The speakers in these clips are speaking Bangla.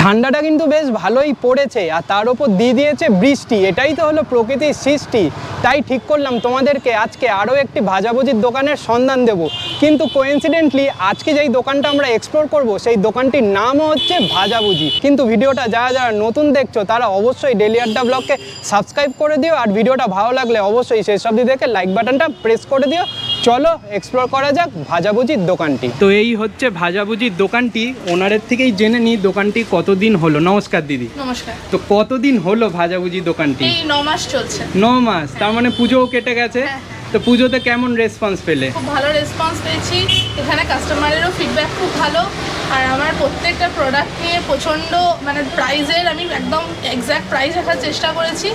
ঠান্ডাটা কিন্তু বেশ ভালোই পড়েছে আর তার উপর দিয়ে দিয়েছে বৃষ্টি। এটাই তো হলো প্রকৃতির সৃষ্টি। তাই ঠিক করলাম তোমাদেরকে আজকে আরও একটি ভাজাভুজির দোকানের সন্ধান দেব। কিন্তু কোইন্সিডেন্টলি আজকে যেই দোকানটা আমরা এক্সপ্লোর করব সেই দোকানটির নামও হচ্ছে ভাজাভুজি। কিন্তু ভিডিওটা যারা যারা নতুন দেখছো তারা অবশ্যই ডেইলি আড্ডা ব্লগকে সাবস্ক্রাইব করে দিও, আর ভিডিওটা ভালো লাগলে অবশ্যই শেষ অবধি দেখে লাইক বাটনটা প্রেস করে দিও। চলো এক্সপ্লোর করা যাক ভাজাভুজির দোকানটি। তো এই হচ্ছে ভাজাভুজির দোকানটি, ওনারের থেকেই জেনে নিই দোকানটি কতদিন হলো। নমস্কার দিদি। নমস্কার। তো কতদিন হলো ভাজাভুজি দোকানটি? এই 9 মাস চলছে। 9 মাস, তার মানে পুজোও কেটে গেছে। তো পুজোতে কেমন রেসপন্স পেলে? খুব ভালো রেসপন্স পেয়েছি, এখানে কাস্টমারেরও ফিডব্যাক খুব ভালো। আর আমার প্রত্যেকটা প্রোডাক্ট নিয়ে প্রচণ্ড মানে প্রাইসের আমি একদম এক্স্যাক্ট প্রাইস রাখার চেষ্টা করেছি।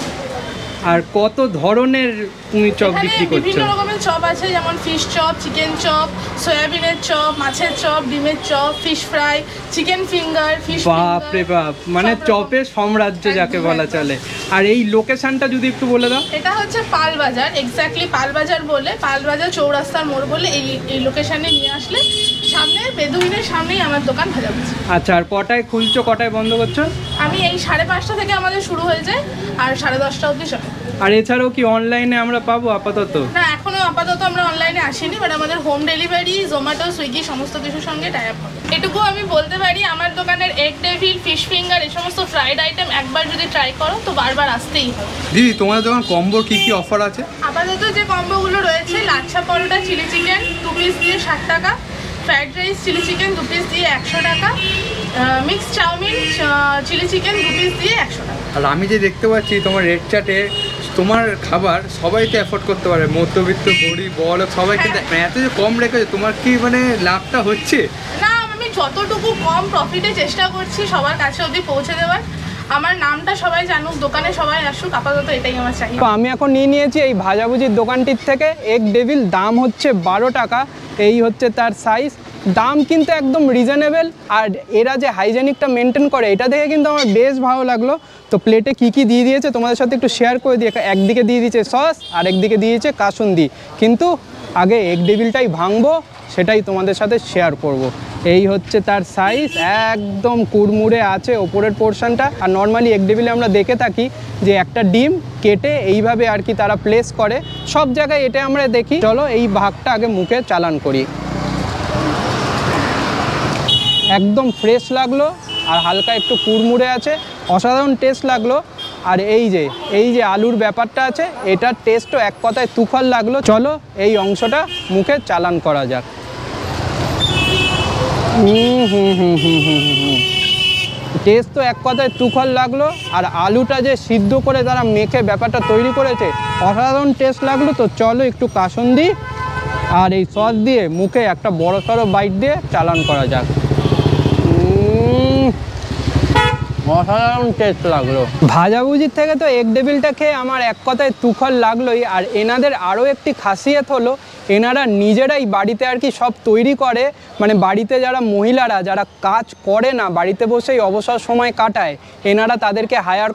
আর কত ধরনের তুমি চপ বিক্রি করছো? বিভিন্ন রকমের চপ আছে, যেমন ফিশ চপ, চিকেন চপ, সয়াবিনের চপ, মাছের চপ, ডিমের chop, fish fry, chicken finger, fish বাপ রে বাপ, মানে চপের সাম্রাজ্য যাকে বলা চলে। আর এই লোকেশনটা যদি একটু বলে দাও। এটা হচ্ছে পালবাজার, এক্স্যাক্টলি পালবাজার বলে, পালবাজার চৌরাস্তার মোড় বলে এই লোকেশনে নিয়ে আসলে সামনে বেদুইনের সামনেই আমার দোকান ভাজাভুজি। আচ্ছা, আর কটায় খুলছো কটায় বন্ধ করছো? আমি এই 5:30 থেকে আমাদের শুরু হয়ে যায় আর 10:30 অবধি চলে। আর এছাড়াও কি অনলাইনে আমরা পাবো আপাতত? না, এখনো আপাতত আমরা অনলাইনে আসিনি, বাট আমাদের হোম ডেলিভারি, জোম্যাটো, সুইগি সমস্ত কিছুর সঙ্গে টাই আপ হবে। এটুকু আমি বলতে পারি, আমার দোকানের এগ ডেভিল, ফিশ ফিঙ্গার এই সমস্ত ফ্রাইড আইটেম একবার যদি ট্রাই করো তো বারবার আসতেই হবে। দিদি, তোমাদের দোকান কম্বোর কি কি অফার আছে? আপাতত যে কম্বোগুলো রয়েছে, lachha paratha chilli chicken 2 piece দিয়ে 60 টাকা, fried rice chilli chicken 2 piece দিয়ে 100 টাকা, mix chowmein chilli chicken 2 piece দিয়ে 100 টাকা। আর আমি যে দেখতে পাচ্ছি তোমার রেড চার্টে তোমার খাবার সবাই তো অ্যাফোর্ড করতে পারে, মধ্যবিত্ত, গরিব, বড়লোক সবাই কিন্তু এত যে কম রেখেছে, তোমার কি মানে লাভটা হচ্ছে? না, আমি যতটুকু কম প্রফিটে চেষ্টা করছি সবার কাছে অবধি পৌঁছে দেওয়ার। আমার নামটা সবাই জানুক, দোকানে সবাই আসুক, আপাতত এটাই আমার চাই। তো আমি এখন নিয়ে নিয়েছি এই ভাজাভুজির দোকানটির থেকে এগ ডেভিল, দাম হচ্ছে 12 টাকা। এই হচ্ছে তার সাইজ, দাম কিন্তু একদম রিজনেবল। আর এরা যে হাইজেনিকটা মেনটেন করে এটা দেখে কিন্তু আমার বেশ ভালো লাগলো। তো প্লেটে কি কি দিয়ে দিয়েছে তোমাদের সাথে একটু শেয়ার করে দিয়ে, একদিকে দিয়ে দিয়েছে সস আর একদিকে দিয়েছে কাসুন্দি। কিন্তু আগে এগ ডেভিলটাই ভাঙবো, সেটাই তোমাদের সাথে শেয়ার করব। এই হচ্ছে তার সাইজ, একদম কুড়মুড়ে আছে ওপরের পোর্শনটা। আর নর্মালি এগ ডেভিলে আমরা দেখে থাকি যে একটা ডিম কেটে এইভাবে আর কি তারা প্লেস করে, সব জায়গায় এটা আমরা দেখি। চলো এই ভাগটা আগে মুখে চালান করি। একদম ফ্রেশ লাগলো আর হালকা একটু কুড়মুড়ে আছে, অসাধারণ টেস্ট লাগলো। আর এই যে আলুর ব্যাপারটা আছে, এটার টেস্টও এক কথায় তুখর লাগলো। চলো এই অংশটা মুখে চালান করা যাক। টেস্ট তো এক কথায় তুখর লাগলো। আর আলুটা যে সিদ্ধ করে তারা মেখে ব্যাপারটা তৈরি করেছে, অসাধারণ টেস্ট লাগলো। তো চলো একটু কাসুন্দি আর এই সস দিয়ে মুখে একটা বড় সড়ো বাইট দিয়ে চালান করা যাক। অসাধারণ টেস্ট লাগলো। ভাজাভুজির থেকে তো এগ ডেভিলটা খেয়ে আমার এক কথায় তুখর লাগলোই। আর এনাদের আরও একটি খাসিয়ত হলো, এনারা নিজেরাই বাড়িতে আর কি সব তৈরি করে। মানে বাড়িতে যারা মহিলারা যারা কাজ করে না, বাড়িতে বসেই অবসর সময় কাটায়, এনারা তাদেরকে হায়ার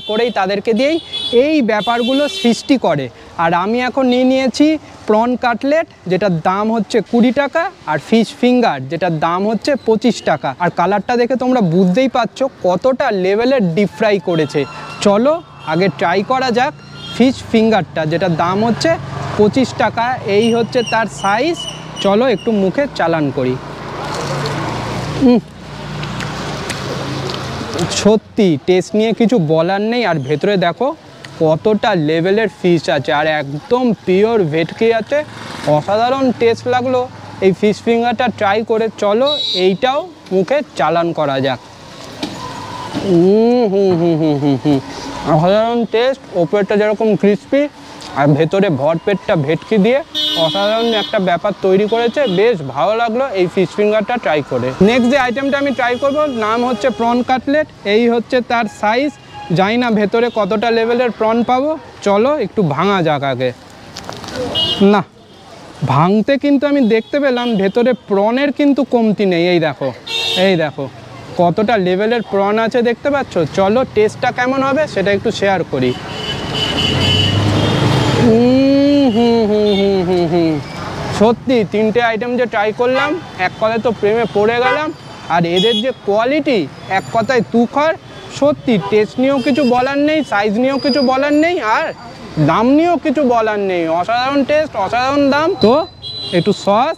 করেই তাদেরকে দিয়েই এই ব্যাপারগুলো সৃষ্টি করে। আর আমি এখন নিয়ে নিয়েছি প্রন কাটলেট, যেটার দাম হচ্ছে 20 টাকা, আর ফিশ ফিঙ্গার যেটার দাম হচ্ছে 25 টাকা। আর কালারটা দেখে তোমরা বুঝতেই পারছো কতটা লেভেলের ডিপ ফ্রাই করেছে। চলো আগে ট্রাই করা যাক ফিশ ফিঙ্গারটা, যেটার দাম হচ্ছে 25 টাকা। এই হচ্ছে তার সাইজ। চলো একটু মুখে চালান করি। সত্যি টেস্ট নিয়ে কিছু বলার নেই। আর ভেতরে দেখো কতটা লেভেলের ফিশ আছে, আর একদম পিওর ভেটকি আছে। অসাধারণ টেস্ট লাগলো এই ফিশ ফিঙ্গারটা ট্রাই করে। চলো এইটাও মুখে চালান করা যাক। অসাধারণ টেস্ট, ওপরটা যেরকম ক্রিস্পি আর ভেতরে ভরপেটটা ভেটকি দিয়ে অসাধারণ একটা ব্যাপার তৈরি করেছে। বেশ ভালো লাগলো এই ফিশ ফিঙ্গারটা ট্রাই করে। নেক্সট যে আইটেমটা আমি ট্রাই করব নাম হচ্ছে প্রন কাটলেট। এই হচ্ছে তার সাইজ। জানি না ভেতরে কতটা লেভেলের প্রন পাবো। চলো একটু ভাঙা যাক আগে। না, ভাঙতে কিন্তু আমি দেখতে পেলাম ভেতরে প্রনের কিন্তু কমতি নেই। এই দেখো কতটা লেভেলের প্রন আছে, দেখতে পাচ্ছ। চলো টেস্টটা কেমন হবে সেটা একটু শেয়ার করি। সত্যি 3টে আইটেম যে ট্রাই করলাম, এক কথায় তো প্রেমে পড়ে গেলাম। আর এদের যে কোয়ালিটি, এক কথায় তুখর। সত্যি টেস্ট নিয়েও কিছু বলার নেই, সাইজ নিয়েও কিছু বলার নেই, আর দাম নিয়েও কিছু বলার নেই। অসাধারণ টেস্ট, অসাধারণ দাম। তো একটু সস,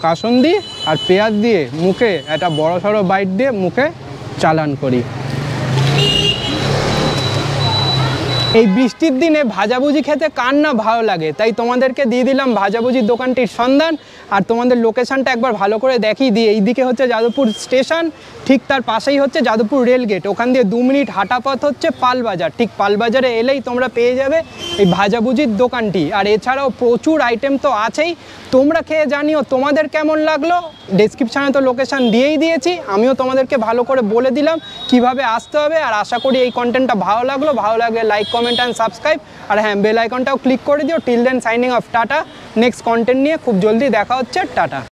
কাসুন্দি আর পেঁয়াজ দিয়ে মুখে একটা বড় সড়ো বাইট দিয়ে মুখে চালান করি। এই বৃষ্টির দিনে ভাজাভুজি খেতে কার না ভালো লাগে, তাই তোমাদেরকে দিয়ে দিলাম ভাজাভুজির দোকানটির সন্ধান। আর তোমাদের লোকেশনটা একবার ভালো করে দেখিয়ে দিই। এইদিকে হচ্ছে যাদবপুর স্টেশন, ঠিক তার পাশেই হচ্ছে যাদবপুর রেলগেট। ওখান দিয়ে 2 মিনিট হাঁটা পথ হচ্ছে পালবাজার। ঠিক পালবাজারে এলেই তোমরা পেয়ে যাবে এই ভাজাভুজির দোকানটি। আর এছাড়াও প্রচুর আইটেম তো আছেই, তোমরা খেয়ে জানিও তোমাদের কেমন লাগলো। ডেসক্রিপশানে তো লোকেশন দিয়েই দিয়েছি, আমিও তোমাদেরকে ভালো করে বলে দিলাম কিভাবে আসতে হবে। আর আশা করি এই কন্টেন্টটা ভালো লাগলো। ভালো লাগলে লাইক, কমেন্ট অ্যান্ড সাবস্ক্রাইব। আর হ্যাঁ, বেল আইকনটাও ক্লিক করে দিও। Till then signing off, tata. Next content নিয়ে খুব জলদি দেখা হচ্ছে, টাটা।